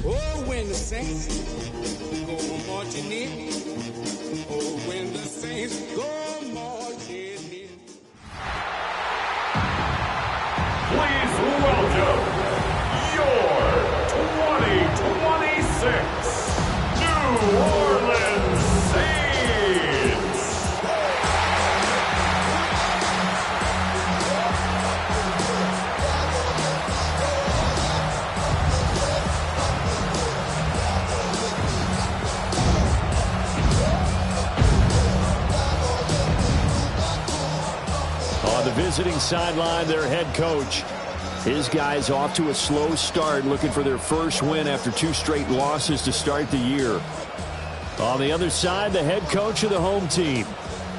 Oh, when the saints go marching in. Oh, when the saints go marching in. Please welcome your 2026 New Orleans Saints. On the visiting sideline, their head coach. His guys off to a slow start, looking for their first win after 2 straight losses to start the year. On the other side, the head coach of the home team.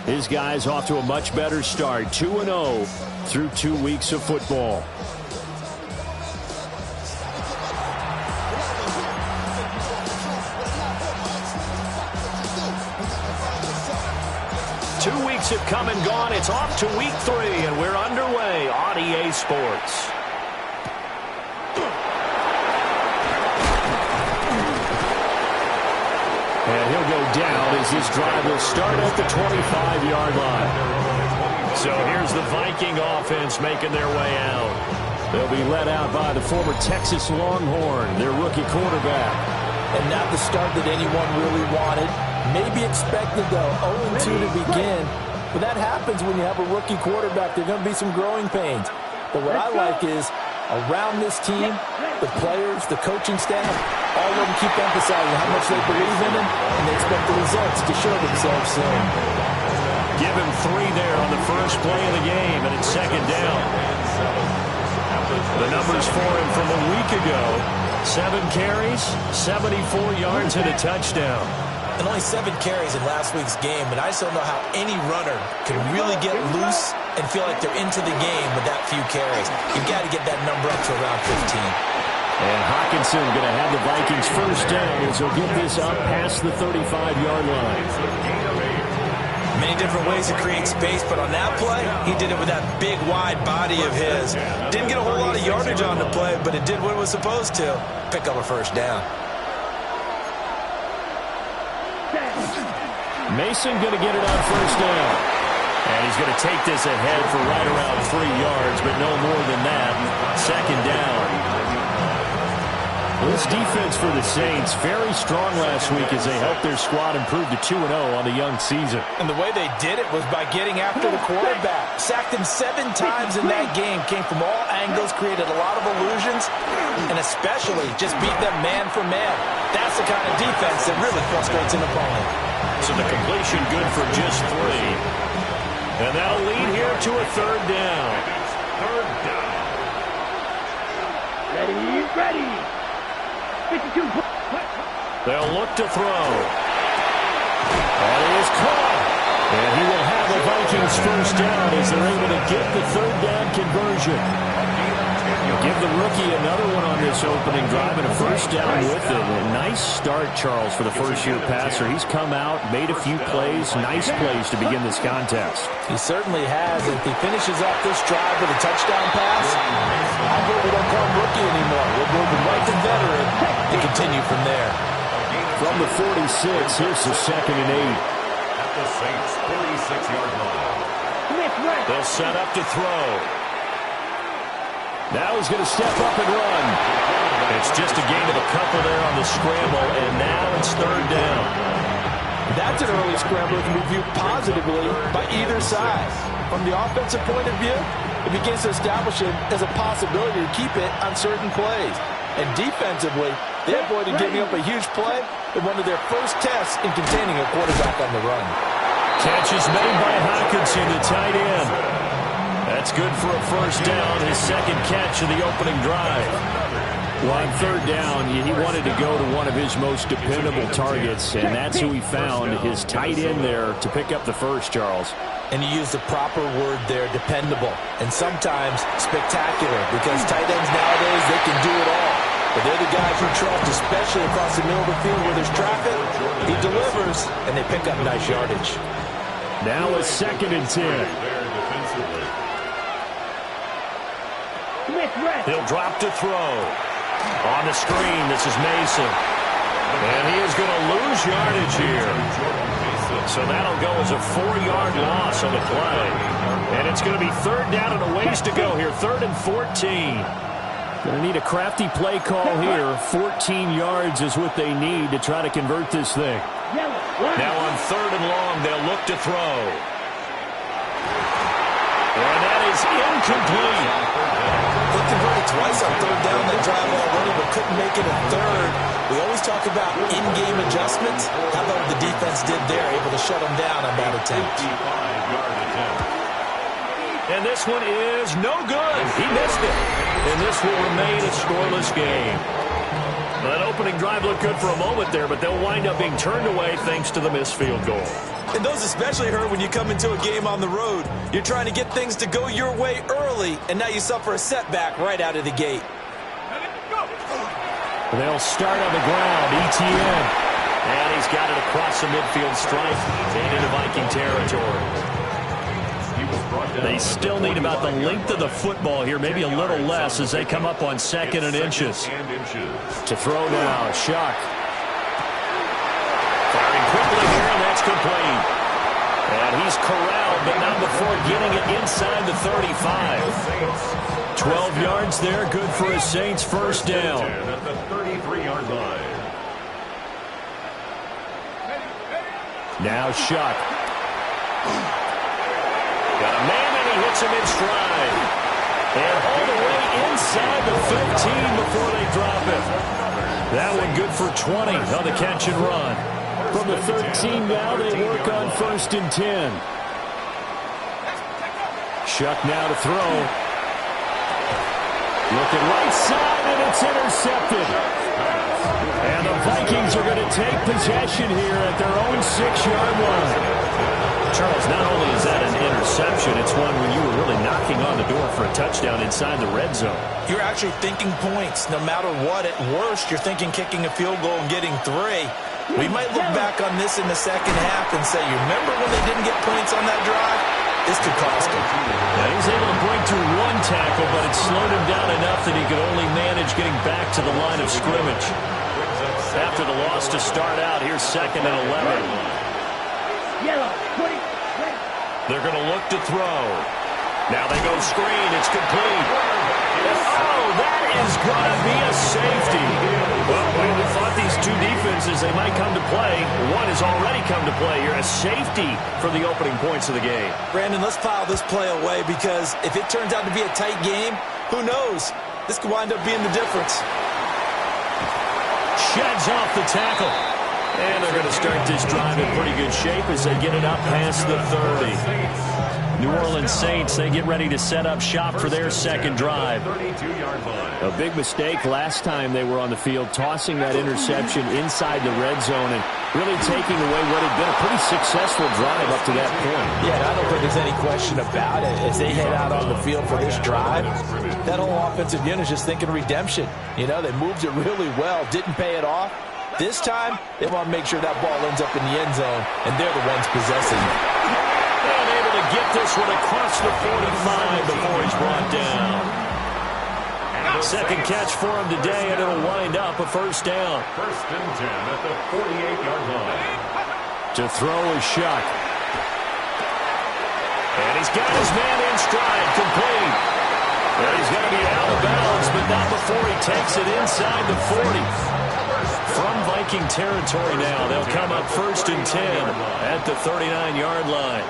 His guys off to a much better start, 2-0 through 2 weeks of football. Two weeks have come and gone. It's off to week 3, and we're underway on EA Sports. And he'll go down as this drive will start at the 25-yard line. So here's the Viking offense making their way out. They'll be led out by the former Texas Longhorn, their rookie quarterback. And not the start that anyone really wanted. Maybe expected, though, 0-2 to begin. But that happens when you have a rookie quarterback. There are going to be some growing pains. But what I like is, around this team, the players, the coaching staff, all of them keep emphasizing how much they believe in him, and they expect the results to show themselves soon. Give him 3 there on the first play of the game, and it's second down. The numbers for him from a week ago, 7 carries, 74 yards, and a touchdown. And only 7 carries in last week's game, and I just don't know how any runner can really get loose and feel like they're into the game with that few carries. You've got to get that number up to around 15. And Hawkinson going to have the Vikings first down as he'll get this up past the 35-yard line. Many different ways to create space, but on that play, he did it with that big, wide body of his. Didn't get a whole lot of yardage on the play, but it did what it was supposed to. Pick up a first down. Mason going to get it on first down. And he's going to take this ahead for right around 3 yards, but no more than that. Second down. This defense for the Saints, very strong last week as they helped their squad improve to 2-0 on the young season. And the way they did it was by getting after the quarterback. Sacked him 7 times in that game. Came from all angles, created a lot of illusions, and especially just beat them man for man. That's the kind of defense that really frustrates an opponent. So the completion good for just 3. And that'll lead here to a third down. Third down. Ready. 52. They'll look to throw. And he is caught. And he will have the Vikings first down as they're able to get the third down conversion. Give the rookie another one on this opening drive and a first down with it. A nice start, Charles, for the first-year passer. He's come out, made a few plays, nice plays to begin this contest. He certainly has. If he finishes off this drive with a touchdown pass, I hope we don't call him rookie anymore. We'll move him right to veteran and continue from there. From the 46, here's the 2nd and 8. At the Saints' 46-yard line. They'll set up to throw. Now he's going to step up and run. It's just a gain of a couple there on the scramble, and now it's 3rd down. That's an early scramble that can be viewed positively by either side. From the offensive point of view, it begins to establish it as a possibility to keep it on certain plays. And defensively, they avoided giving up a huge play in one of their first tests in containing a quarterback on the run. Catch is made by Hawkinson, the tight end. That's good for a first down, his 2nd catch of the opening drive. Well, on 3rd down, he wanted to go to one of his most dependable targets, and that's who he found, his tight end there, to pick up the first, Charles. And you use the proper word there, dependable, and sometimes spectacular, because tight ends nowadays, they can do it all. But they're the guys you trust, especially across the middle of the field where there's traffic. He delivers, and they pick up nice yardage. Now a 2nd and 10. He'll drop to throw. On the screen, this is Mason. And he is going to lose yardage here. So that'll go as a 4-yard loss on the play. And it's going to be 3rd down and a ways to go here. 3rd and 14. Going to need a crafty play call here. 14 yards is what they need to try to convert this thing. Now on 3rd and long, they'll look to throw. And that is incomplete. They converted twice on 3rd down that drive already, but couldn't make it a 3rd. We always talk about in-game adjustments. How about what the defense did there, able to shut them down on that attempt. And this one is no good. He missed it. And this will remain a scoreless game. That opening drive looked good for a moment there, but they'll wind up being turned away thanks to the missed field goal. And those especially hurt when you come into a game on the road. You're trying to get things to go your way early, and now you suffer a setback right out of the gate. They'll start on the ground, ETN. And he's got it across the midfield stripe and into Viking territory. They still need about the length of the football here, maybe a little less as they come up on 2nd and inches. To throw now, Shuck. Firing quickly here, and that's complete. And he's corralled, but not before getting it inside the 35. 12 yards there, good for a Saints first down. At the 33-yard line. Now Shuck. Got a man, and he hits him in stride. And all the way inside the 15 before they drop him. That one good for 20 on the catch and run. From the 13 now, they work on 1st and 10. Shuck now to throw. Looking right side, and it's intercepted. And the Vikings are going to take possession here at their own 6-yard line. Charles, not only is that an interception, it's one when you were really knocking on the door for a touchdown inside the red zone. You're actually thinking points. No matter what, at worst, you're thinking kicking a field goal and getting 3. We might look back on this in the second half and say, you remember when they didn't get points on that drive? This could cost him. Now, he was able to break through one tackle, but it slowed him down enough that he could only manage getting back to the line of scrimmage. After the loss to start out, here's 2nd and 11. They're going to look to throw. Now they go screen. It's complete. Oh, that is going to be a safety. Well, we thought these two defenses, they might come to play. One has already come to play here. A safety for the opening points of the game. Brandon, let's file this play away because if it turns out to be a tight game, who knows? This could wind up being the difference. Sheds off the tackle. And they're going to start this drive in pretty good shape as they get it up past the 30. New Orleans Saints, they get ready to set up shop for their second drive. A big mistake last time they were on the field, tossing that interception inside the red zone and really taking away what had been a pretty successful drive up to that point. Yeah, and I don't think there's any question about it. As they head out on the field for this drive, that whole offensive unit is just thinking redemption. You know, they moved it really well, didn't pay it off. This time, they want to make sure that ball ends up in the end zone, and they're the ones possessing it. And able to get this one across the 45 before he's brought down. Second catch for him today, and it'll wind up a first down. First and 10 at the 48-yard line. To throw is Shuck. And he's got his man in stride, complete. And he's going to be out of bounds, but not before he takes it inside the 40. From Viking territory now, they'll come up first and 10 at the 39-yard line.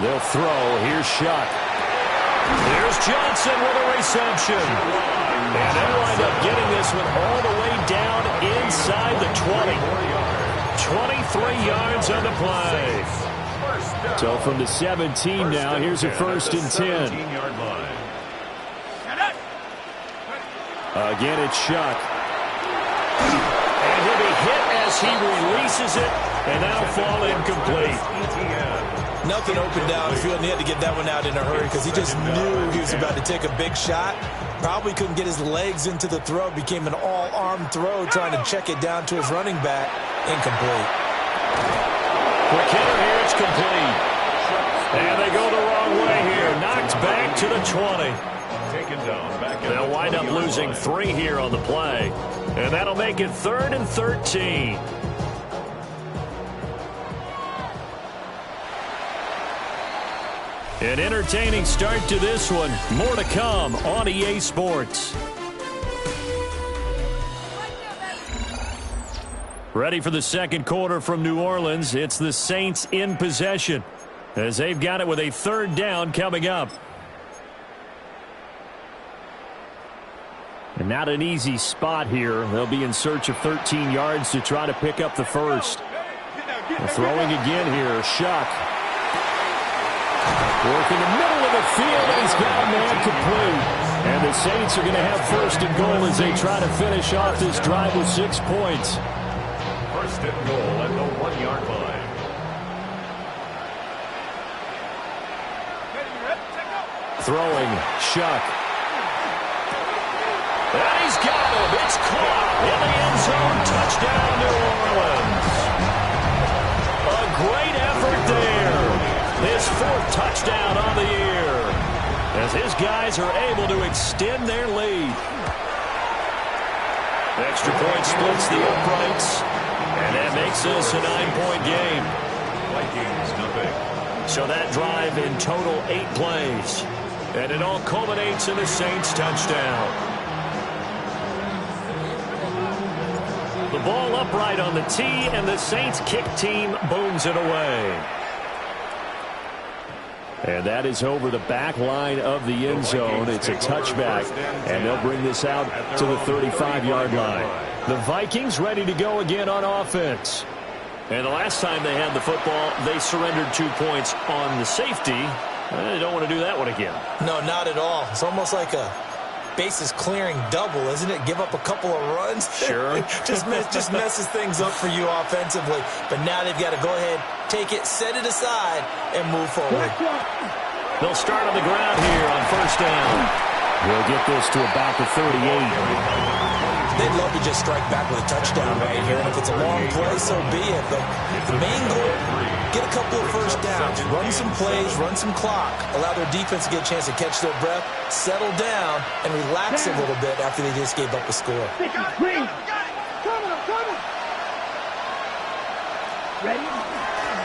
They'll throw. Here's Shuck. Here's Johnson with a reception. And they'll wind up getting this one all the way down inside the 20. 23 yards on the play. So from the 17 now, here's a first and 10. Again, it's Shuck. And he'll be hit as he releases it, and that'll fall incomplete. Nothing open downfield, and he had to get that one out in a hurry because he just knew he was about to take a big shot. Probably couldn't get his legs into the throw. Became an all-arm throw trying to check it down to his running back. Incomplete. Quick hitter here, it's complete. And they go the wrong way here. Knocked back to the 20. They'll wind up losing 3 here on the play. And that'll make it 3rd and 13. An entertaining start to this one. More to come on EA Sports. Ready for the second quarter from New Orleans. It's the Saints in possession as they've got it with a 3rd down coming up. And not an easy spot here. They'll be in search of 13 yards to try to pick up the first. They're throwing again here. Shuck. Working the middle of the field, and he's got a man complete. And the Saints are going to have first and goal as they try to finish off this drive with 6 points. First and goal at the 1-yard line. Throwing, Shuck. And he's got him. It's caught in the end zone. Touchdown, New Orleans. A great effort there. His 4th touchdown on the year as his guys are able to extend their lead. Extra point splits the uprights, and that makes this a 9-point game. Vikings nothing. So that drive in total 8 plays, and it all culminates in a Saints touchdown. The ball upright on the tee, and the Saints kick team booms it away. And that is over the back line of the end zone. It's a touchback, and they'll bring this out to the 35-yard line. The Vikings ready to go again on offense. And the last time they had the football, they surrendered 2 points on the safety. They don't want to do that one again. No, not at all. It's almost like a bases clearing double, isn't it? Give up a couple of runs. Sure. just messes things up for you offensively. But now they've got to go ahead, take it, set it aside, and move forward. They'll start on the ground here on first down. We'll get this to about the 38. They'd love to just strike back with a touchdown right here. And if it's a long play, so be it. But the main goal, get a couple of first downs, run some plays, run some clock, allow their defense to get a chance to catch their breath, settle down, and relax a little bit after they just gave up a score.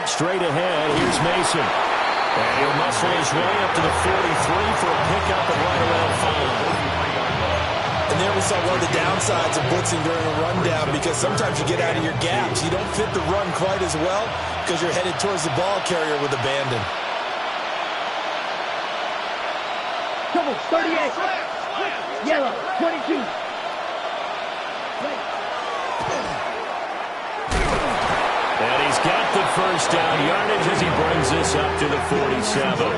Straight ahead, here's Mason. And he'll muscle his way up to the 43 for a pickup and right around 5. And there we saw one of the downsides of blitzing during a rundown, because sometimes you get out of your gaps. You don't fit the run quite as well because you're headed towards the ball carrier with abandon. Trouble, 38. Yellow, 22. got the first down yardage as he brings this up to the 47.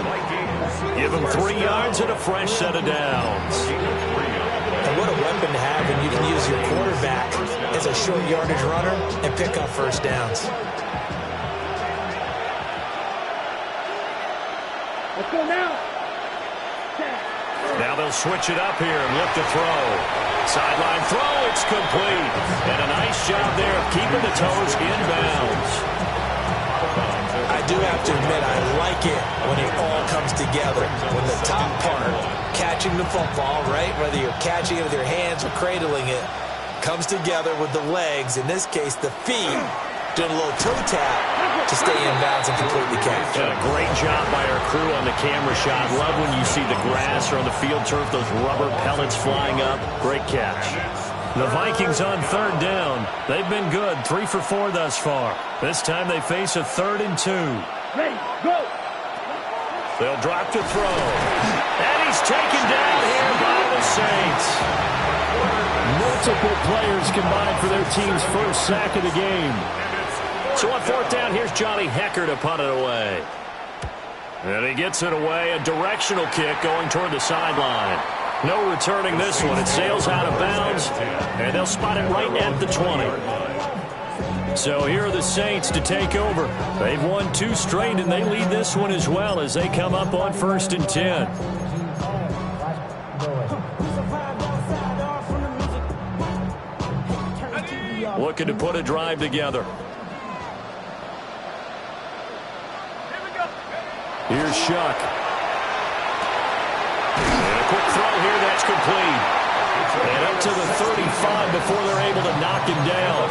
Give him 3 yards and a fresh set of downs. And what a weapon to have when you can use your quarterback as a short yardage runner and pick up first downs. Let's go now. Now they'll switch it up here and look to throw. Sideline throw, it's complete. And a nice job there of keeping the toes inbounds. I do have to admit, I like it when it all comes together. When the top part, catching the football, right, whether you're catching it with your hands or cradling it, comes together with the legs, in this case the feet, doing a little toe tap to stay in bounds and complete the catch. A great job by our crew on the camera shot. Love when you see the grass or on the field turf, those rubber pellets flying up. Great catch. The Vikings on 3rd down. They've been good, 3 for 4 thus far. This time they face a 3rd and 2. Ready, go. They'll drop to throw. And he's taken down here by the Saints. Multiple players combined for their team's first sack of the game. So on 4th down, here's Johnny Hecker to punt it away. And he gets it away, a directional kick going toward the sideline. No returning this one. It sails out of bounds, and they'll spot it right at the 20. So here are the Saints to take over. They've won 2 straight, and they lead this one as well as they come up on 1st and 10. Looking to put a drive together. Here's Shuck. And a quick throw here, that's complete. And up to the 35 before they're able to knock him down.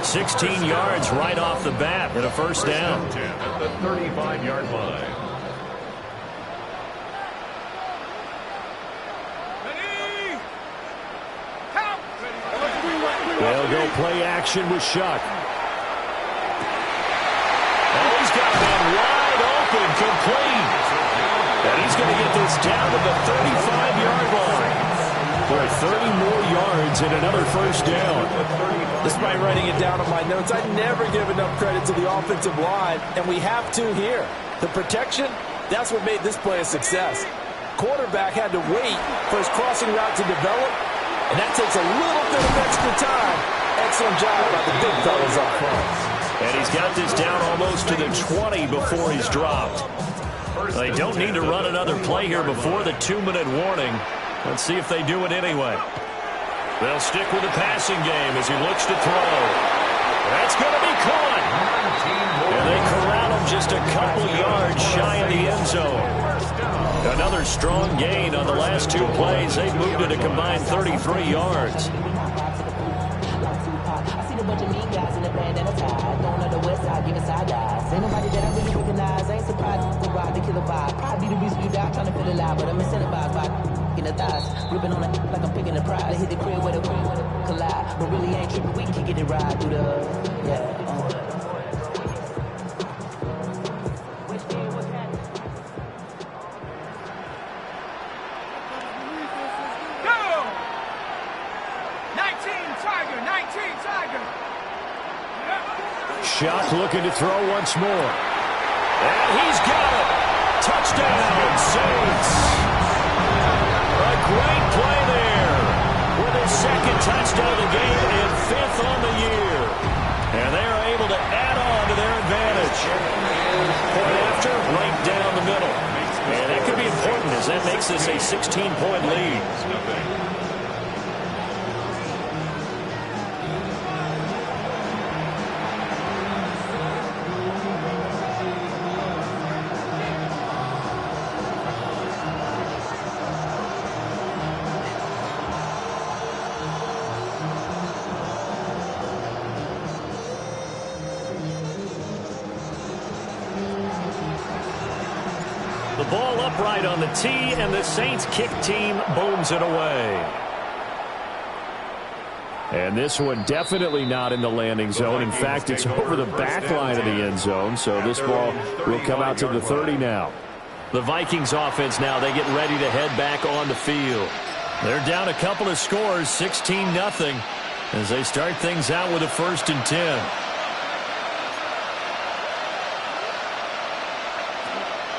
16 yards right off the bat and a first down. At the 35-yard line. They'll go play action with Shuck. Oh, he's got that wide open, complete. And he's going to get this down to the 35-yard line. For 30 more yards and another first down. Despite writing it down on my notes, I never give enough credit to the offensive line, and we have to here. The protection, that's what made this play a success. Quarterback had to wait for his crossing route to develop, and that takes a little bit of extra time. Excellent job by the big fellas up front. And he's got this down almost to the 20 before he's dropped. They don't need to run another play here before the 2-minute warning. Let's see if they do it anyway. They'll stick with the passing game as he looks to throw. That's going to be caught. And they corral him just a couple yards shy of the end zone. Another strong gain on the last 2 plays. They've moved it a combined 33 yards. I see a bunch of mean guys in the band and a tie. Going on the west side, giving side eyes. Ain't nobody that I really recognize. I ain't surprised to ride the killer vibe. Probably the reason you die trying to feel alive, but I'm incentivized by in the thighs. Ripping on it like I'm picking a prize. They hit the crib where the collide. But really ain't tripping. We can get it right through the, Shuck looking to throw once more. And he's got it. Touchdown, Saints. A great play there with his 2nd touchdown of the game and 5th on the year. And they are able to add on to their advantage. Point after, right down the middle. And that could be important as that makes this a 16-point lead. The ball upright on the tee, and the Saints kick team booms it away. And this one definitely not in the landing zone. In fact, it's over the back line of the end zone, so this ball will come out to the 30 now. The Vikings offense now, they get ready to head back on the field. They're down a couple of scores, 16-0, as they start things out with a 1st and 10.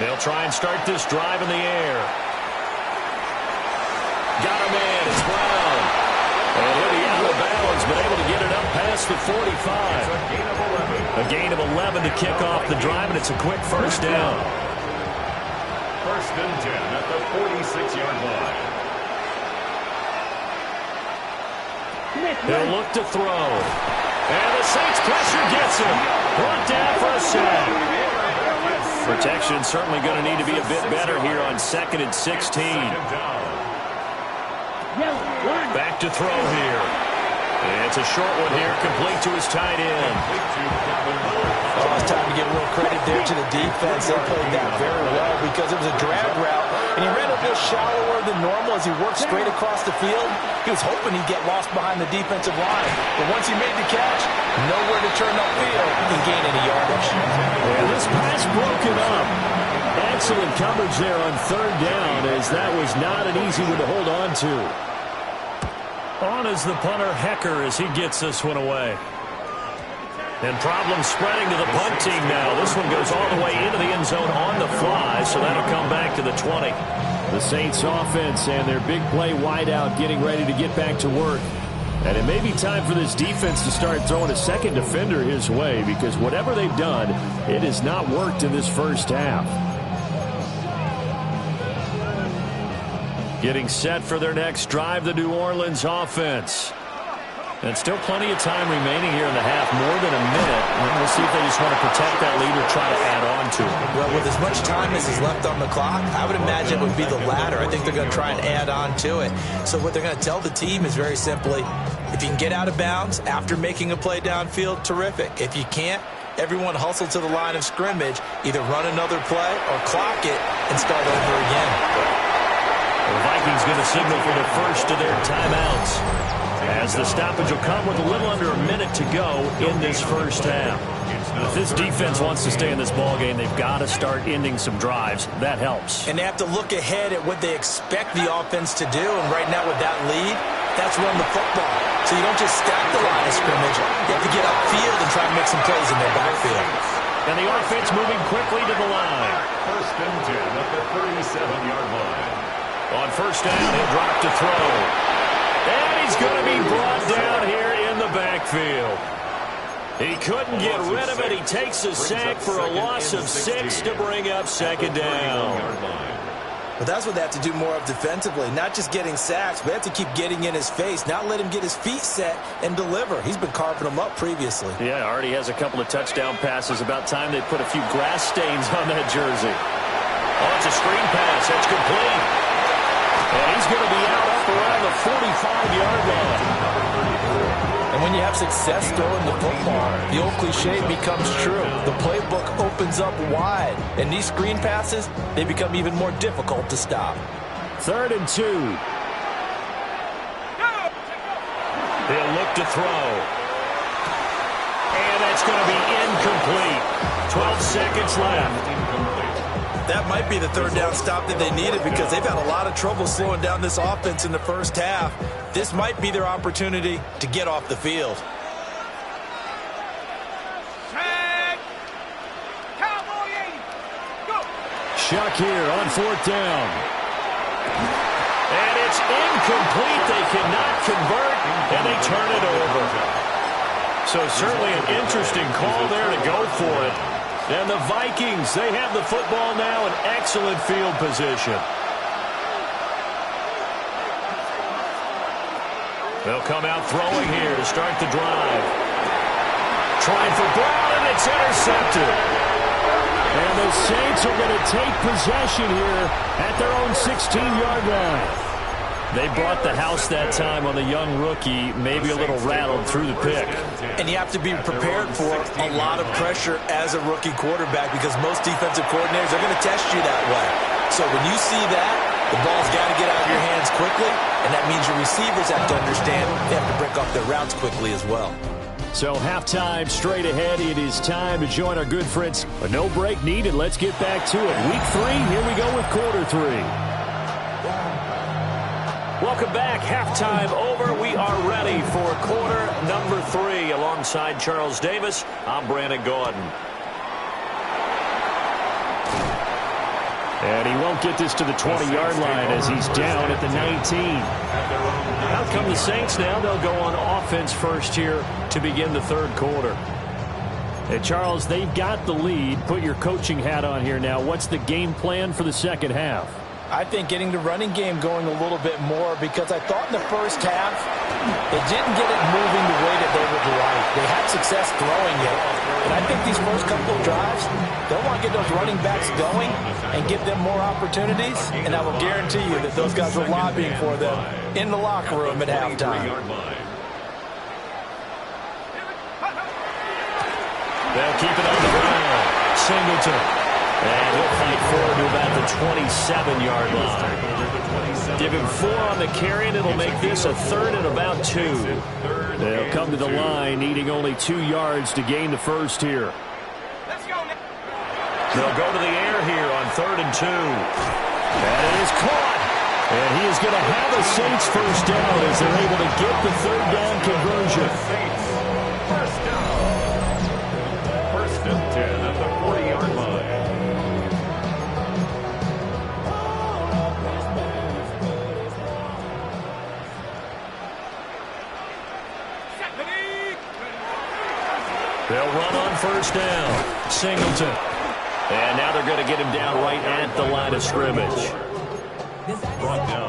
They'll try and start this drive in the air. Got a man. It's Brown. And he'll be out of bounds, but able to get it up past the 45. A gain of 11 to kick off the drive, and it's a quick first down. First and 10 at the 46-yard line. He'll look to throw. And the Saints pressure gets him. Brought down for a sack. Protection certainly going to need to be a bit better here on 2nd and 16. Back to throw here. It's a short one here, complete to his tight end. Oh, it's time to give real credit there to the defense. They played that very well because it was a drag route, and he ran a little shallower than normal as he worked straight across the field. He was hoping he'd get lost behind the defensive line, but once he made the catch, nowhere to turn upfield and gain any yardage. And this pass broken up. Excellent coverage there on 3rd down, as that was not an easy one to hold on to. On is the punter, Hecker, as he gets this one away. And problems spreading to the punt team now. This one goes all the way into the end zone on the fly, so that'll come back to the 20. The Saints offense and their big play wideout getting ready to get back to work. And it may be time for this defense to start throwing a second defender his way, because whatever they've done, it has not worked in this first half. Getting set for their next drive, the New Orleans offense. And still plenty of time remaining here in the half, more than a minute. And we'll see if they just want to protect that lead or try to add on to it. Well, with as much time as is left on the clock, I would imagine it would be the latter. I think they're going to try and add on to it. So what they're going to tell the team is very simply, if you can get out of bounds after making a play downfield, terrific. If you can't, everyone hustle to the line of scrimmage, either run another play or clock it and start over again. The Vikings going to signal for the first of their timeouts, as the stoppage will come with a little under a minute to go in this first half. If this defense wants to stay in this ballgame, they've got to start ending some drives. That helps. And they have to look ahead at what they expect the offense to do. And right now with that lead, that's run the football. So you don't just stack the line of scrimmage. You have to get upfield and try to make some plays in their backfield. And the offense moving quickly to the line. First and 10 at the 37-yard line. On first down, he'll drop to throw. And he's going to be brought down here in the backfield. He couldn't get rid of it. He takes a sack for a loss of 6 to bring up second down. But that's what they have to do more of defensively. Not just getting sacks, but they have to keep getting in his face. Not let him get his feet set and deliver. He's been carving them up previously. Yeah, already has a couple of touchdown passes. About time they put a few grass stains on that jersey. Oh, it's a screen pass. That's complete. And he's going to be out up around the 45-yard line. And when you have success throwing the football, the old cliche becomes true. The playbook opens up wide. And these screen passes, they become even more difficult to stop. 3rd and 2. He'll look to throw. And that's going to be incomplete. 12 seconds left. That might be the 3rd down stop that they needed, because they've had a lot of trouble slowing down this offense in the first half. This might be their opportunity to get off the field. Shuck here on 4th down. And it's incomplete. They cannot convert, and they turn it over. So certainly an interesting call there to go for it. And the Vikings, they have the football now in excellent field position. They'll come out throwing here to start the drive. Trying for Brown, and it's intercepted. And the Saints are going to take possession here at their own 16-yard line. They brought the house that time on the young rookie, maybe a little rattled through the pick. And you have to be prepared for a lot of pressure as a rookie quarterback, because most defensive coordinators are going to test you that way. So when you see that, the ball's got to get out of your hands quickly, and that means your receivers have to understand they have to break off their routes quickly as well. So halftime straight ahead. It is time to join our good friends. A no break needed. Let's get back to it. Week 3, here we go with quarter 3. Welcome back. Halftime over. We are ready for quarter number 3. Alongside Charles Davis, I'm Brandon Gordon. And he won't get this to the 20-yard line as he's down at the 19. Out come the Saints now. They'll go on offense first here to begin the third quarter. And Charles, they've got the lead. Put your coaching hat on here now. What's the game plan for the second half? I think getting the running game going a little bit more, because I thought in the first half they didn't get it moving the way that they would like. They had success throwing it. And I think these first couple of drives, they'll want to get those running backs going and give them more opportunities. And I will guarantee you that those guys were lobbying for them in the locker room at halftime. They'll keep it on the ground. Singleton. And he'll fight forward to about the 27-yard line. Give him 4 on the carry, and it'll make this a third and about 2. They'll come to the line, needing only 2 yards to gain the first here. They'll go to the air here on 3rd and 2. And it is caught. And he is going to have a Saints first down as they're able to get the 3rd down conversion. First down. 1st and 10 at the 40-yard line. They'll run on first down. Singleton. And now they're going to get him down right at the line of scrimmage.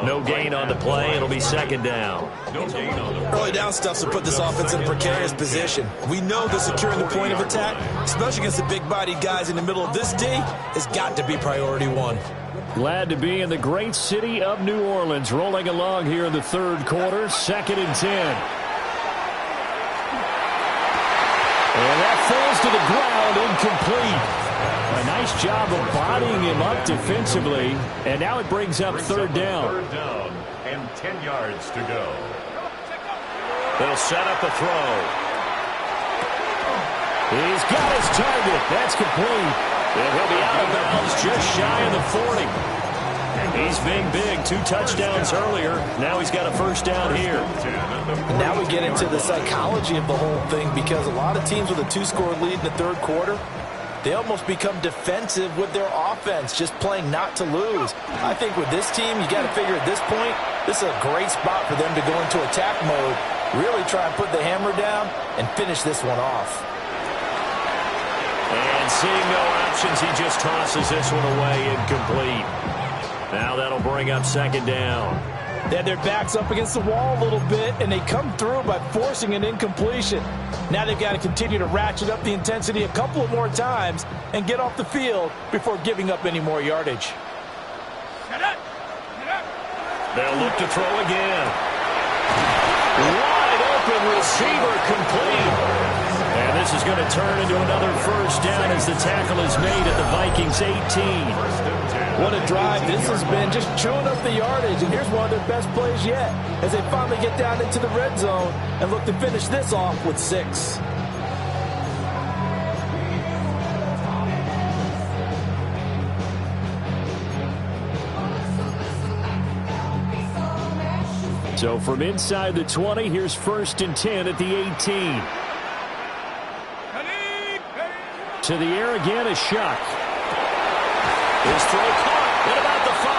No gain on the play. It'll be 2nd down. Early down stuff to put this offense in a precarious position. We know that securing the point of attack, especially against the big-bodied guys in the middle of this D, has got to be priority 1. Glad to be in the great city of New Orleans, rolling along here in the 3rd quarter. 2nd and 10. And that falls to the ground, incomplete. A nice job of bodying him up defensively. And now it brings up 3rd down. 3rd down and 10 yards to go. They'll set up the throw. He's got his target. That's complete. And he'll be out of bounds just shy of the 40. He's been big. 2 touchdowns earlier. Now he's got a first down here. Now we get into the psychology of the whole thing, because a lot of teams with a 2-score lead in the 3rd quarter, they almost become defensive with their offense, just playing not to lose. I think with this team, you got to figure at this point, this is a great spot for them to go into attack mode, really try and put the hammer down and finish this one off. And seeing no options, he just tosses this one away, incomplete. Now that'll bring up 2nd down. They had their backs up against the wall a little bit, and they come through by forcing an incompletion. Now they've got to continue to ratchet up the intensity a couple of more times and get off the field before giving up any more yardage. They'll look to throw again. Wide open receiver, complete. And this is going to turn into another first down as the tackle is made at the Vikings 18. What a drive this has been, just chewing up the yardage. And here's one of their best plays yet as they finally get down into the red zone and look to finish this off with 6. So from inside the 20, here's 1st and 10 at the 18. To the air again, a shot. His throw caught at about the 5.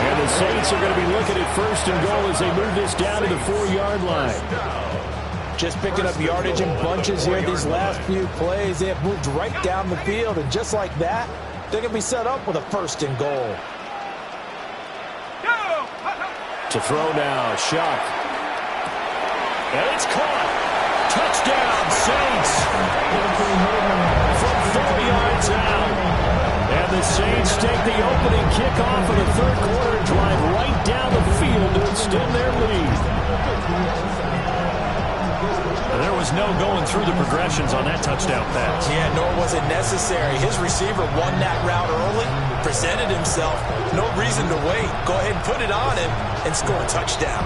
And the Saints are going to be looking at 1st and goal as they move this down to the 4-yard line. Just picking up yardage in bunches here these last few plays. They have moved right down the field, and just like that, they're going to be set up with a 1st and goal. To throw now, Shuck. And it's caught. Touchdown, Saints. From 4 yards out. And the Saints take the opening kickoff of the 3rd quarter and drive right down the field to extend their lead. There was no going through the progressions on that touchdown pass. Yeah, nor was it necessary. His receiver won that route early, presented himself. No reason to wait. Go ahead and put it on him and score a touchdown.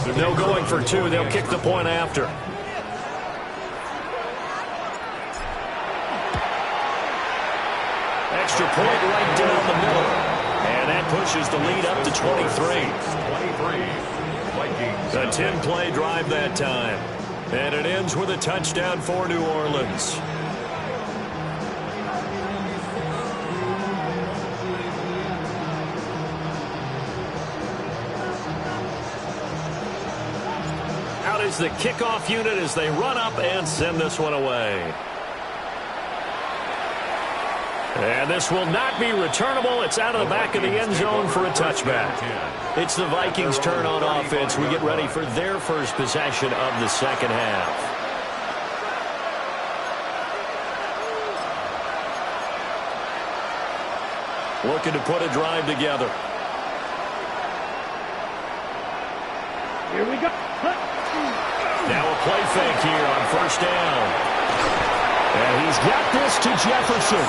There's no going for 2. They'll kick the point after. Extra point right down the middle. And And that pushes the lead up to 23. A 10-play drive that time. And it ends with a touchdown for New Orleans. Out is the kickoff unit as they run up and send this one away. And this will not be returnable. It's out of the back of the end zone for a touchback. It's the Vikings' turn on offense. We get ready for their first possession of the second half. Looking to put a drive together. Here we go. Now a play fake here on first down. And he's got this to Jefferson.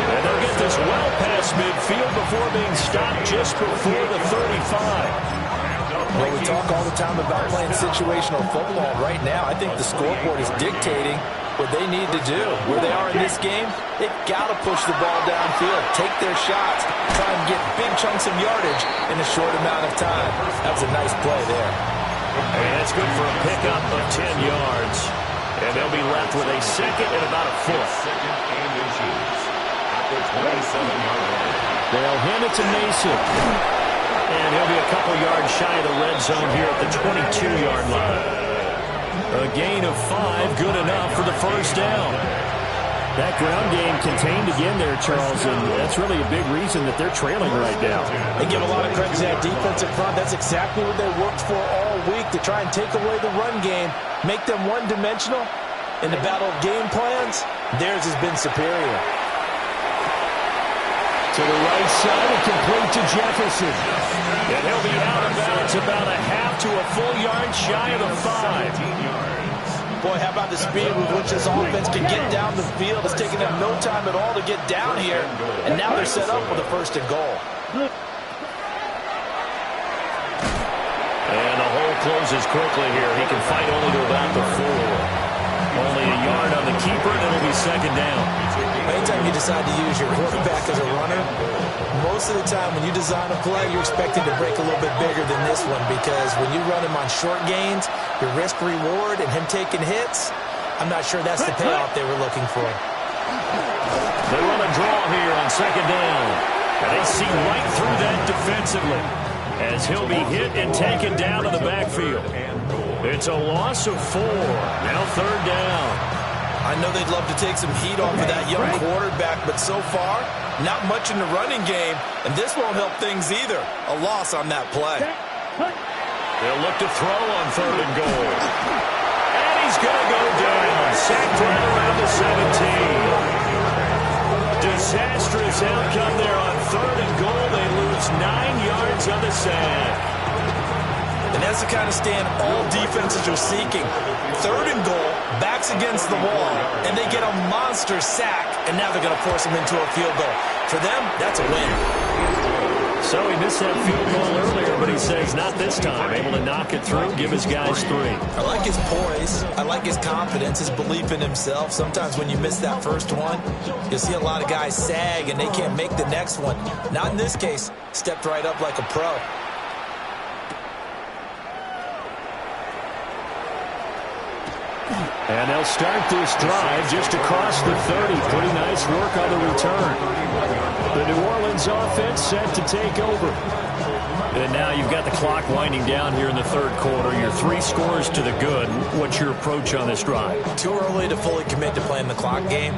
And they'll get this well past midfield before being stopped just before the 35. Well, we talk all the time about playing situational football. Right now, I think the scoreboard is dictating what they need to do. Where they are in this game, they've got to push the ball downfield, take their shots, try and get big chunks of yardage in a short amount of time. That was a nice play there. And that's good for a pickup of 10 yards. And they'll be left with a second and about a foot. They'll hand it to Mason. And he'll be a couple yards shy of the red zone here at the 22-yard line. A gain of 5, good enough for the first down. That ground game contained again there, Charles, and that's really a big reason that they're trailing right now. They give a lot of credit to that defensive front. That's exactly what they worked for all week, to try and take away the run game, make them one-dimensional. In the battle of game plans, theirs has been superior. To the right side and complete to Jefferson. And he'll be out of bounds about a half to a full yard shy of the 5. Boy, how about the speed with which this offense can get down the field? It's taken them no time at all to get down here. And now they're set up with a first and goal. And the hole closes quickly here. He can fight only to about the 4. Only a yard on the keeper, and it'll be second down. Anytime you decide to use your quarterback as a runner, most of the time when you design a play, you're expecting to break a little bit bigger than this one, because when you run him on short gains, your risk-reward and him taking hits, I'm not sure that's the payoff they were looking for. They run a draw here on second down. And they see right through that defensively as he'll be hit and taken down to the backfield. It's a loss of 4. Now third down. I know they'd love to take some heat off of that young quarterback, but so far, not much in the running game, and this won't help things either. A loss on that play. They'll look to throw on third and goal. And he's going to go down. Sacked right around the 17. Disastrous outcome there on third and goal. They lose 9 yards on the sack. And that's the kind of stand all defenses are seeking. Third and goal, backs against the wall, and they get a monster sack, and now they're going to force them into a field goal. For them, that's a win. So he missed that field goal earlier, but he says not this time. Able to knock it through, give his guys 3. I like his poise. I like his confidence, his belief in himself. Sometimes when you miss that first one, you'll see a lot of guys sag, and they can't make the next one. Not in this case. Stepped right up like a pro. And they'll start this drive just across the 30. Pretty nice work on the return. The New Orleans offense set to take over. And now you've got the clock winding down here in the third quarter. Your 3 scores to the good. What's your approach on this drive? Too early to fully commit to playing the clock game.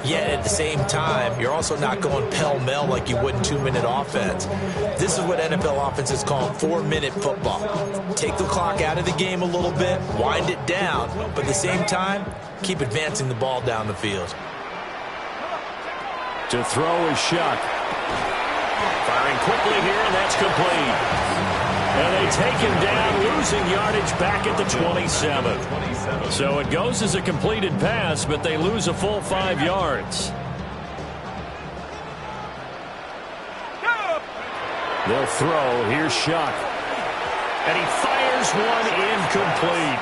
Yet at the same time, you're also not going pell-mell like you would in 2-minute offense. This is what NFL offenses call 4-minute football. Take the clock out of the game a little bit, wind it down, but at the same time, keep advancing the ball down the field. To throw is Shuck. Firing quickly here, and that's complete. And they take him down, losing yardage back at the 27. So it goes as a completed pass, but they lose a full 5 yards. They'll throw. Here's Shuck. And he fires one incomplete.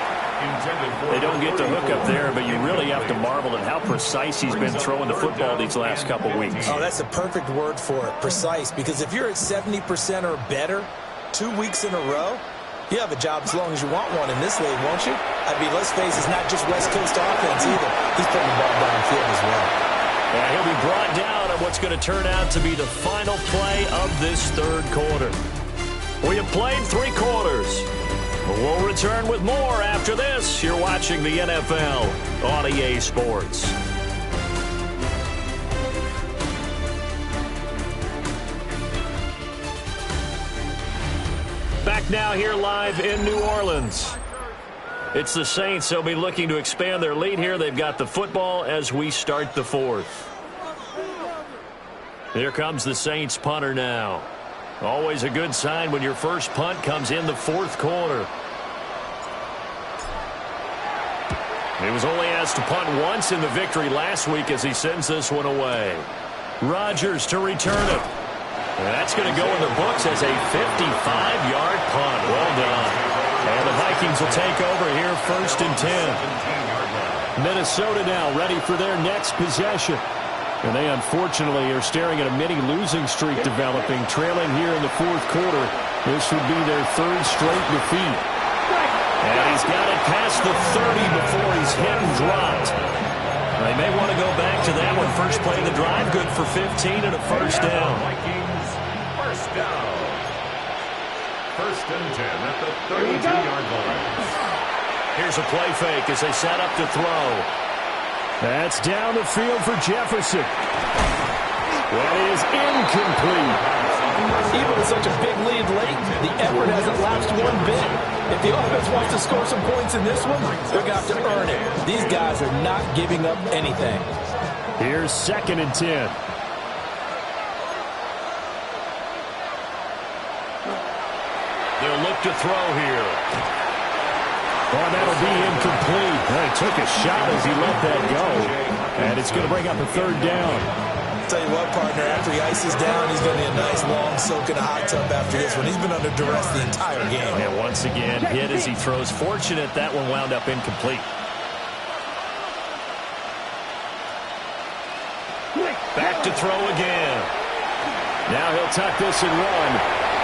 They don't get the hook up there, but you really have to marvel at how precise he's been throwing the football these last couple weeks. Oh, that's a perfect word for it, precise, because if you're at 70% or better 2 weeks in a row, you have a job as long as you want one in this league, won't you? I mean, let's face it, it's not just West Coast offense either. He's putting the ball downfield as well. Yeah, he'll be brought down on what's going to turn out to be the final play of this third quarter. We have played 3 quarters. We'll return with more after this. You're watching the NFL on EA Sports. Back now here live in New Orleans. It's the Saints. They'll be looking to expand their lead here. They've got the football as we start the fourth. Here comes the Saints punter now. Always a good sign when your first punt comes in the fourth quarter. He was only asked to punt once in the victory last week as he sends this one away. Rodgers to return it. And that's going to go in the books as a 55-yard punt. Well done. And the Vikings will take over here 1st and 10. Minnesota now ready for their next possession. And they unfortunately are staring at a mini losing streak developing, trailing here in the fourth quarter. This would be their 3rd straight defeat. And he's got it past the 30 before he's hit and dropped. They may want to go back to that one. First play of the drive, good for 15 and a first down. Vikings, first down. 1st and 10 at the 32-yard line. Here's a play fake as they set up to throw. That's down the field for Jefferson. That is incomplete. Even with such a big lead late, the effort hasn't lapsed one bit. If the offense wants to score some points in this one, they're going to have to earn it. These guys are not giving up anything. Here's 2nd and 10. They'll look to throw here. Oh, that'll be incomplete. He took a shot as he let that go. And it's going to bring up a 3rd down. Tell you what, partner, after he ices down, he's going to be a nice long soak in a hot tub after this one. He's been under duress the entire game. And once again, hit as he throws. Fortunate that one wound up incomplete. Back to throw again. Now he'll tuck this and run.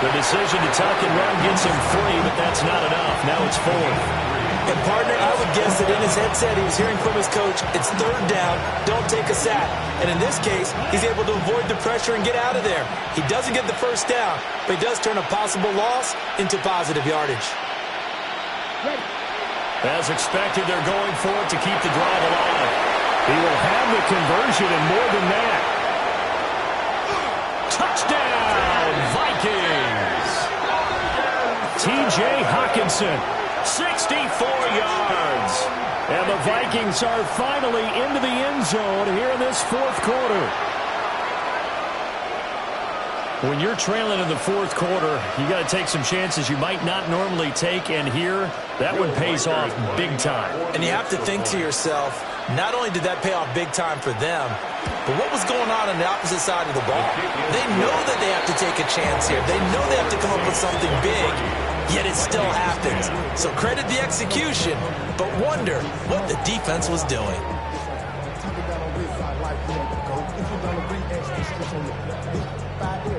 The decision to tuck and run gets him 3, but that's not enough. Now it's 4th. And, partner, I would guess that in his headset he was hearing from his coach, it's 3rd down, don't take a sack. And in this case, he's able to avoid the pressure and get out of there. He doesn't get the first down, but he does turn a possible loss into positive yardage. As expected, they're going for it to keep the drive alive. He will have the conversion and more than that. Touchdown, Vikings! T.J. Hockenson. 64 yards. And the Vikings are finally into the end zone here in this fourth quarter. When you're trailing in the fourth quarter, you got to take some chances you might not normally take, and here, that one pays off big time. And you have to think to yourself, not only did that pay off big time for them, but what was going on the opposite side of the ball? They know that they have to take a chance here. They know they have to come up with something big, yet it still happens. So credit the execution, but wonder what the defense was doing.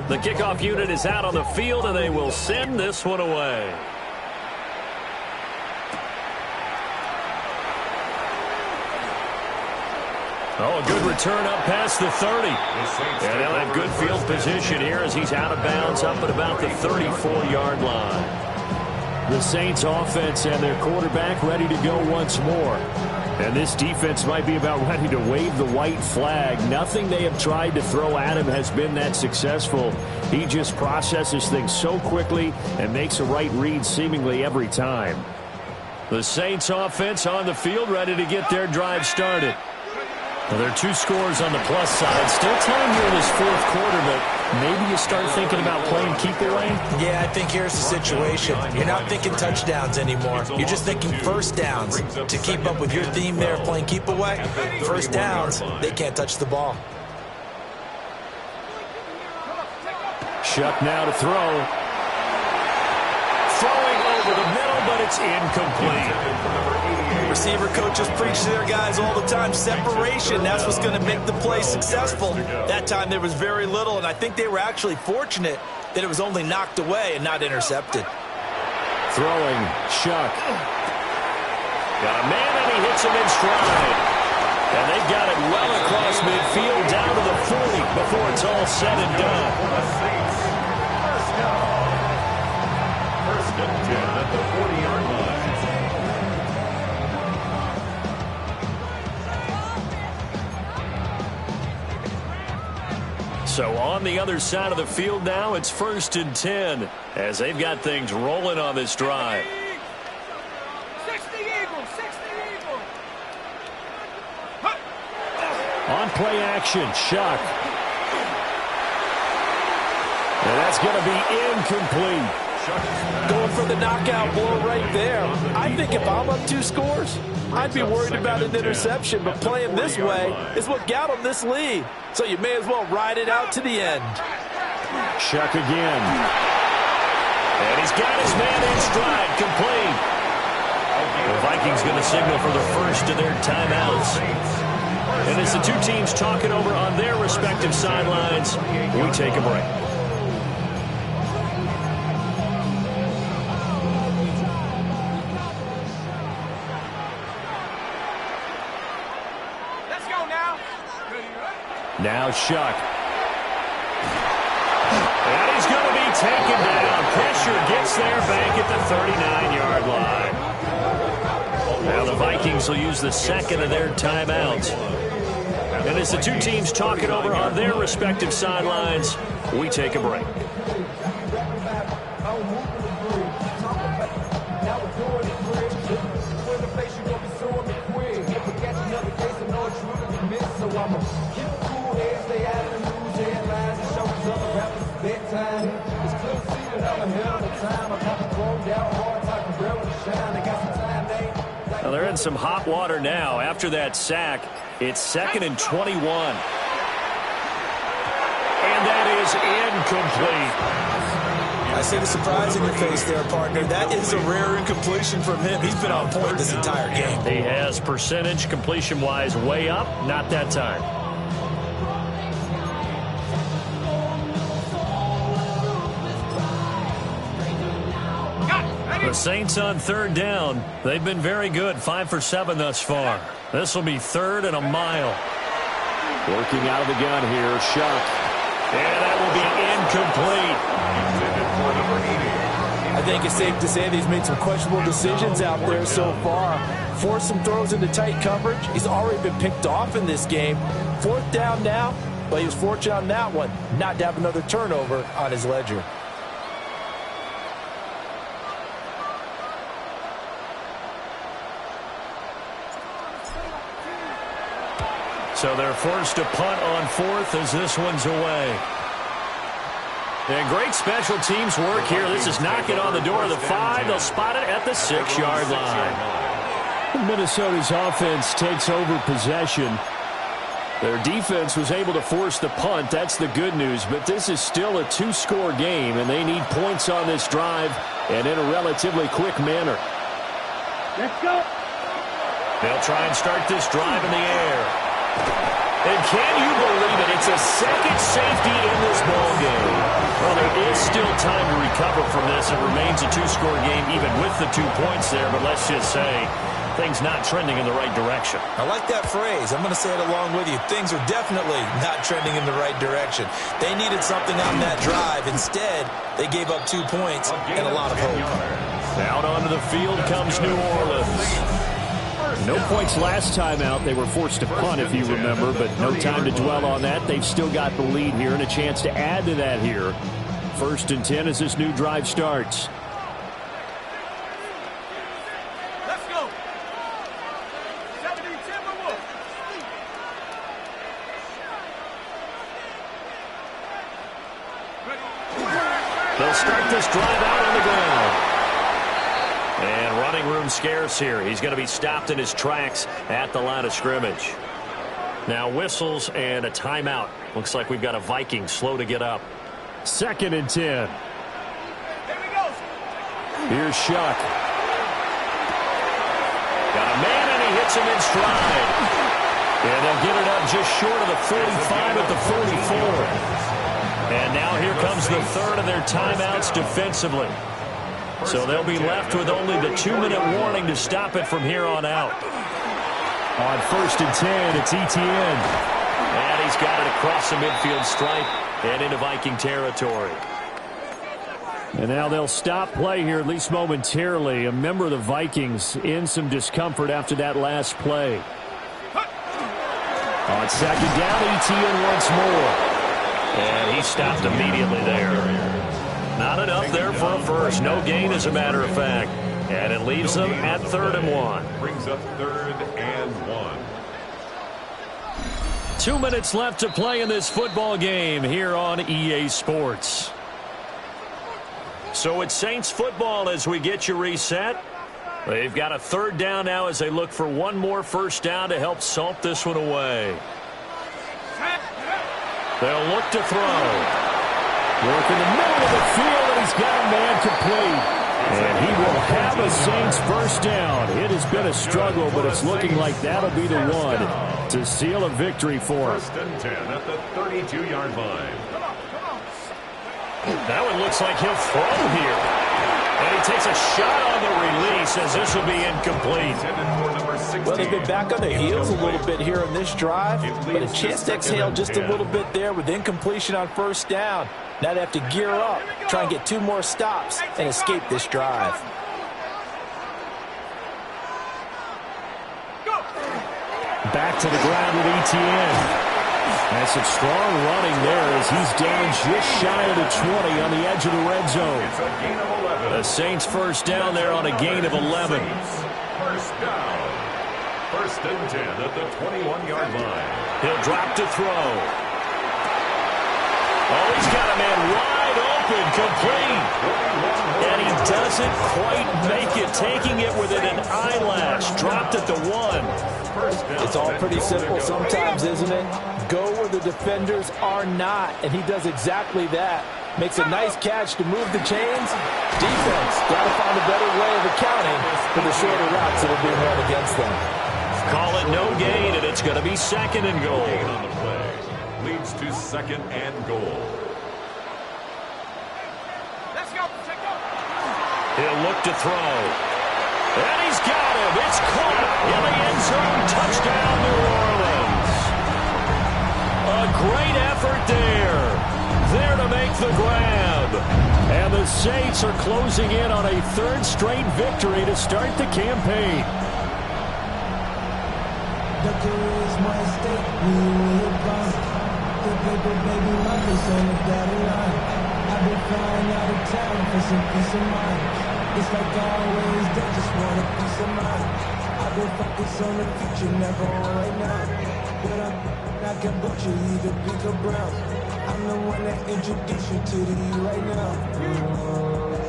The kickoff unit is out on the field, and they will send this one away. Oh, a good return up past the 30. And they'll have good field position here as he's out of bounds up at about the 34-yard line. The Saints offense and their quarterback ready to go once more. And this defense might be about ready to wave the white flag. Nothing they have tried to throw at him has been that successful. He just processes things so quickly and makes a right read seemingly every time. The Saints offense on the field ready to get their drive started. Well, there are 2 scores on the plus side. Still time here in this fourth quarter, but maybe you start thinking about playing keep away? Yeah, I think here's the situation. You're not thinking touchdowns anymore. You're just thinking first downs. To keep up with your theme there, playing keep away, first downs, they can't touch the ball. Shuck now to throw. Throwing over the middle, but it's incomplete. Receiver coaches preach to their guys all the time. Separation, that's what's going to make the play successful. That time there was very little, and I think they were actually fortunate that it was only knocked away and not intercepted. Throwing, Shuck. Got a man, and he hits him in stride. And they've got it well across midfield down to the 40 before it's all said and done. First and 10 at the 40-yard line. So on the other side of the field now, it's 1st and 10 as they've got things rolling on this drive. 60 Eagles, 60 Eagles. On play action, Shuck. And that's going to be incomplete. Going for the knockout blow right there. I think if I'm up 2 scores, I'd be worried about an interception, but playing this way is what got him this lead. So you may as well ride it out to the end. Shuck again. And he's got his man in stride, complete. The Vikings going to signal for the first of their timeouts. And as the two teams talking over on their respective sidelines, we take a break. Now Shuck. And he's going to be taken down. Pressure gets there back at the 39-yard line. Now the Vikings will use the second of their timeouts. And as the two teams talk it over on their respective sidelines, we take a break. Well, they're in some hot water now. After that sack, it's 2nd and 21. And that is incomplete. I see the surprise in your face there, partner. That is a rare incompletion from him. He's been on point this entire game. He has percentage completion-wise way up. Not that time. The Saints on 3rd down. They've been very good. 5 for 7 thus far. This will be 3rd and a mile. Working out of the gun here, Shuck. And that will be incomplete. I think it's safe to say that he's made some questionable decisions out there so far. Forced some throws into tight coverage. He's already been picked off in this game. 4th down now, but he was fortunate on that one not to have another turnover on his ledger. So they're forced to punt on 4th as this one's away. And great special teams work here. This is knocking on the door of the 5. They'll spot it at the 6-yard line. Minnesota's offense takes over possession. Their defense was able to force the punt. That's the good news. But this is still a 2-score game, and they need points on this drive and in a relatively quick manner. Let's go. They'll try and start this drive in the air. And can you believe it? It's a second safety in this ball game. Well, there is still time to recover from this. It remains a 2-score game even with the 2 points there. But let's just say things not trending in the right direction. I like that phrase. I'm going to say it along with you. Things are definitely not trending in the right direction. They needed something on that drive. Instead, they gave up 2 points and a lot of hope. Out onto the field comes New Orleans. No points last time out. They were forced to punt, if you remember, but no time to dwell on that. They've still got the lead here and a chance to add to that here. 1st and 10 as this new drive starts. Let's go. 70 Timberwolves. They'll start this drive out on the ground. And running room scarce here. He's going to be stopped in his tracks at the line of scrimmage. Now whistles and a timeout. Looks like we've got a Viking slow to get up. 2nd and 10. There we go. Here's Shuck. Got a man gets him in stride. And they'll get it up just short of the 45 at the 44. And now here comes the third of their timeouts defensively. So they'll be left with only the 2-minute warning to stop it from here on out. On 1st and 10, it's Etienne. And he's got it across the midfield stripe and into Viking territory. And now they'll stop play here, at least momentarily. A member of the Vikings in some discomfort after that last play. On 2nd down, Etienne once more. And he stopped immediately there. Not enough there for a first. No gain, as a matter of fact. And it leaves them at 3rd and 1. Brings up 3rd and 1. 2 minutes left to play in this football game here on EA Sports. So it's Saints football as we get you reset. They've got a 3rd down now as they look for one more first down to help salt this one away. They'll look to throw. Work in the middle of the field, and he's got a man complete. And he will have a Saints first down. It has been a struggle, but it's looking like that'll be the one to seal a victory for him. 1st and 10 at the 32-yard line. That one looks like he'll throw here. And he takes a shot on the release as this will be incomplete. Well, they've been back on their heels a little bit here in this drive, but a chance to exhale just a little bit there with incompletion on first down. Now they have to gear up, try and get 2 more stops, and escape this drive. Back to the ground with Etienne. That's some strong running there as he's down just shy of the 20 on the edge of the red zone. It's a gain of 11. The Saints first down there on a gain of 11. First down. 1st and 10 at the 21-yard line. He'll drop to throw. Oh, he's got a man wide open, complete. And he doesn't quite make it, taking it within an eyelash. Dropped at the 1. It's all pretty simple sometimes, isn't it? Go where the defenders are not, and he does exactly that. Makes a nice catch to move the chains. Defense got to find a better way of accounting for the shorter routes that are being run against them. Call it no gain, and it's going to be 2nd and goal. On the play. Leads to 2nd and goal. Let's go. Let's go. He'll look to throw. And he's got him. It's caught in the end zone. Touchdown, New Orleans. A great effort there. There to make the grab. And the Saints are closing in on a 3rd straight victory to start the campaign. The career is my stake, we will gone. The paper, baby, my face on the dotted line. I've been flying out of town for some peace of mind. It's like always, they just want a piece of mind. I've been focused on the future, never on right now. But I can butcher either pink or brown. I'm the one that introduced you to the E right now.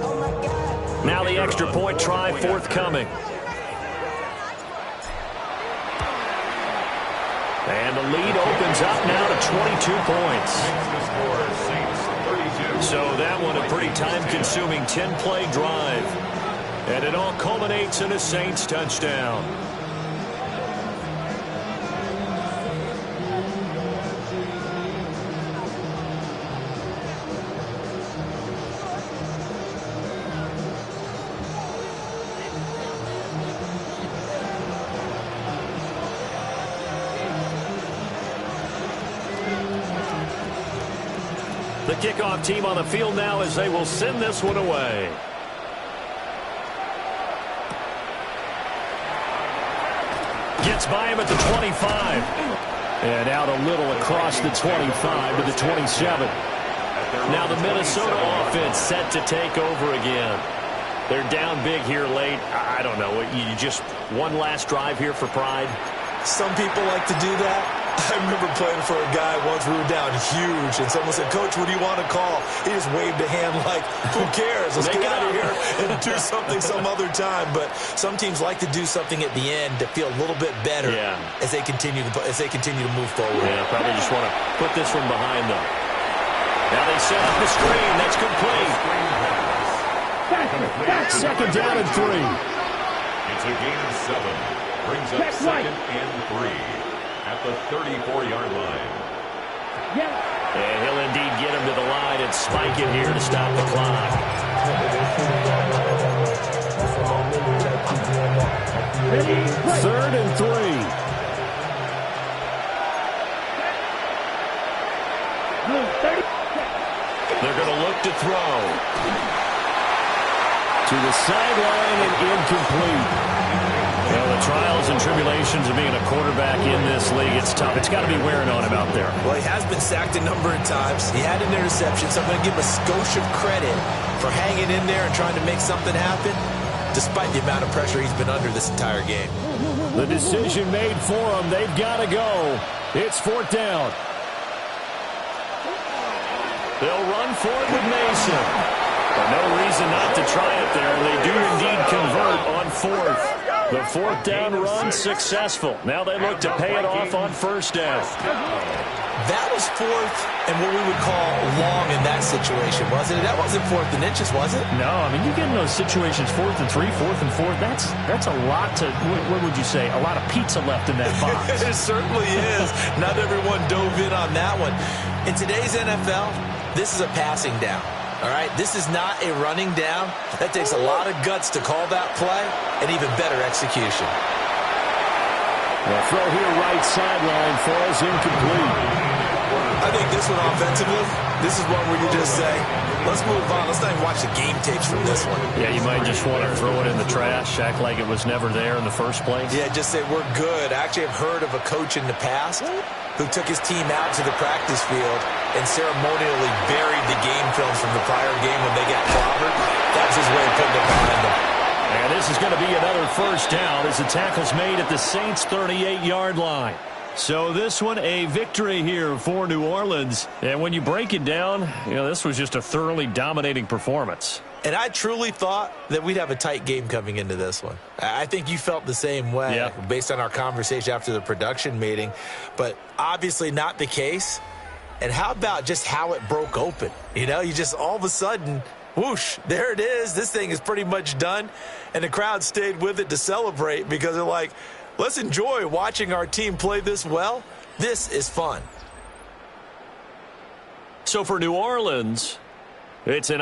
Oh my God. Now the extra point try forthcoming. And the lead opens up now to 22 points. So that one a pretty time-consuming 10-play drive. And it all culminates in a Saints touchdown. The kickoff team on the field now as they will send this one away. Gets by him at the 25. And out a little across the 25 to the 27. Now the Minnesota offense set to take over again. They're down big here late. I don't know. You just one last drive here for pride? Some people like to do that. I remember playing for a guy once. We were down huge, and someone said, "Coach, what do you want to call?" He just waved a hand like, "Who cares? Let's get out of here and do something some other time." But some teams like to do something at the end to feel a little bit better as they continue to move forward. Yeah, probably just want to put this one behind them. Now they set up the screen. That's complete. 2nd down and 3. It's a gain of 7. brings up 2nd and 3 at the 34-yard line. And he'll indeed get him to the line and spike it here to stop the clock. 3rd and 3. They're going to look to throw. To the sideline and incomplete. Well, the trials and tribulations of being a quarterback in this league, it's tough. It's got to be wearing on him out there. Well, he has been sacked a number of times. He had an interception, so I'm going to give him a skosh of credit for hanging in there and trying to make something happen, despite the amount of pressure he's been under this entire game. The decision made for him. They've got to go. It's 4th down. They'll run for it with Mason. But no reason not to try it there. They do indeed convert on 4th. The 4th down run successful. Now they look to pay it off on 1st down. That was 4th and what we would call long in that situation, wasn't it? That wasn't 4th and inches, was it? No, I mean, you get in those situations, 4th and 3, 4th and 4th, that's a lot to, what would you say, a lot of pizza left in that box. It certainly is. Not everyone dove in on that one. In today's NFL, this is a passing down. All right, this is not a running down. That takes a lot of guts to call that play and even better execution. Well, throw here right sideline falls incomplete. I think this one offensively, this is one where you just say, let's move on. Let's not even watch the game tapes from this one. Yeah, you might just want to throw it in the trash, act like it was never there in the first place. Yeah, just say we're good. I actually have heard of a coach in the past who took his team out to the practice field and ceremonially buried the game films from the prior game when they got clobbered. That's his way of putting it behind them. And this is going to be another 1st down as the tackle's made at the Saints' 38-yard line. So this one, a victory here for New Orleans. And when you break it down, this was just a thoroughly dominating performance. And I truly thought that we'd have a tight game coming into this one. I think you felt the same way based on our conversation after the production meeting. But obviously not the case. And how about just how it broke open? You just all of a sudden, whoosh, there it is. This thing is pretty much done. And the crowd stayed with it to celebrate because they're like, let's enjoy watching our team play this well. This is fun. So for New Orleans, it's an